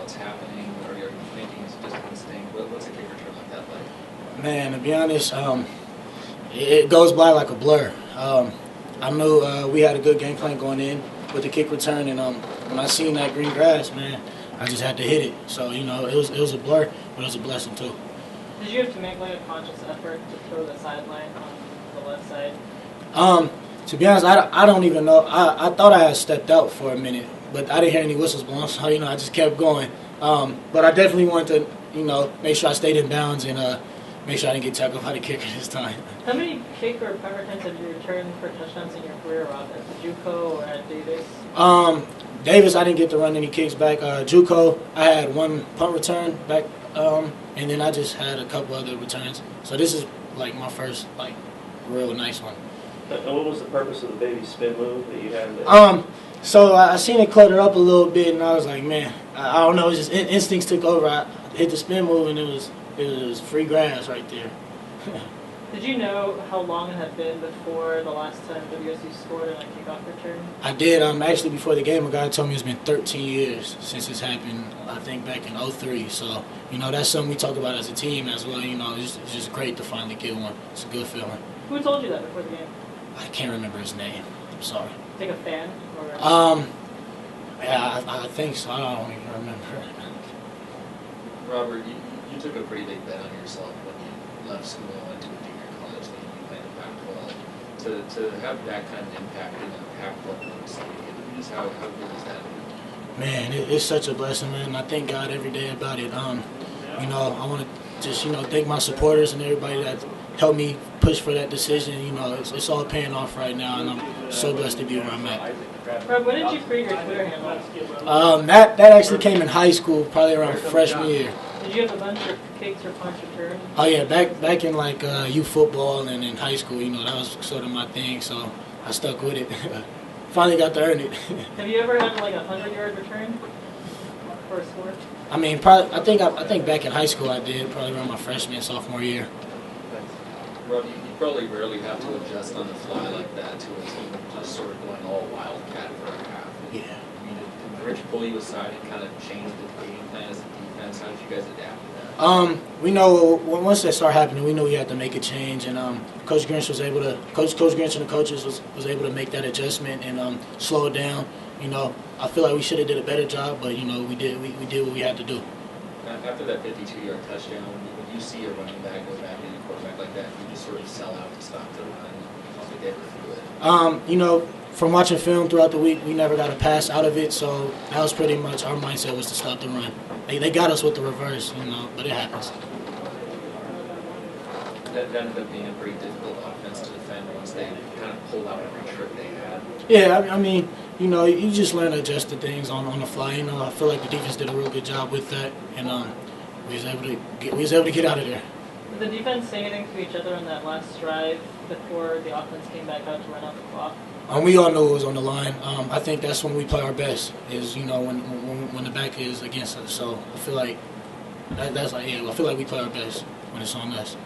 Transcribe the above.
what's happening, or you're thinking it's just instinct? What's a kick return like that like? Man, to be honest, it goes by like a blur. I knew we had a good game plan going in with the kick return, and when I seen that green grass, man, I just had to hit it. So, it was a blur, but it was a blessing too. Did you have to make like a conscious effort to throw the sideline on the left side? To be honest, I don't even know. I thought I had stepped out for a minute, but I didn't hear any whistles blowing, so I just kept going. But I definitely wanted to, make sure I stayed in bounds and make sure I didn't get tackled by the kicker this time. How many kick or punt returns have you returned for touchdowns in your career, Rob? At the JUCO or at Davis? Davis, I didn't get to run any kicks back. JUCO, I had one punt return back, and then I just had a couple other returns. So this is like my first real nice one. And what was the purpose of the baby spin move that you had there? So I seen it clutter up a little bit, and I was like, man, I don't know, it's just instincts took over. I hit the spin move, and it was free grass right there. Did you know how long it had been before the last time WSU scored in a kickoff return? I did. Actually, before the game, a guy told me it's been 13 years since it's happened, I think back in 2003. So, that's something we talk about as a team as well. It's just great to finally get one. It's a good feeling. Who told you that before the game? I can't remember his name. I'm sorry. Like a fan? Or Yeah, I think so. I don't even remember. Robert, you took a pretty big bet on yourself when you left school and went to a junior college team. You played in Pac-12. To have that kind of impact in a Pac-12 stadium, just how good is that? Man, it's such a blessing, man. I thank God every day about it. I want to just, thank my supporters and everybody that helped me push for that decision. It's all paying off right now, and I'm so blessed to be where I'm at. Rob, when did you create your Twitter handle? That actually came in high school, probably around freshman year. Did you have a bunch of kicks or punch returns? Oh yeah, back in youth football and in high school, that was sort of my thing, so I stuck with it. Finally got to earn it. Have you ever had like a 100-yard return for a score? I mean, I think back in high school I did, probably around my freshman, sophomore year. Rob, you probably rarely have to adjust on the fly like that to a team just sort of going all wildcat for a half. Yeah. I mean, did Rich pull you aside and kind of change the game plan as a defense? How did you guys adapt to that? We know once that started happening, we knew we had to make a change, and Coach Grinch was able to. Coach Grinch and the coaches was able to make that adjustment and slow it down. I feel like we should have did a better job, but we did what we had to do. After that 52-yard touchdown, when you see a running back go back into a quarterback like that, you just sort of sell out to stop the run. I don't think they ever feel it. From watching film throughout the week, we never got a pass out of it, so that was pretty much our mindset was to stop the run. They got us with the reverse, but it happens. That ended up being a pretty difficult offense to defend once they kind of pulled out every trick they had. Yeah, I mean, you just learn to adjust to things on the fly. I feel like the defense did a real good job with that, and we was able to get out of there. Did the defense say anything to each other on that last drive before the offense came back out to run out the clock? We all knew it was on the line. I think that's when we play our best. Is when the back is against us. So I feel like I feel like we play our best when it's on us.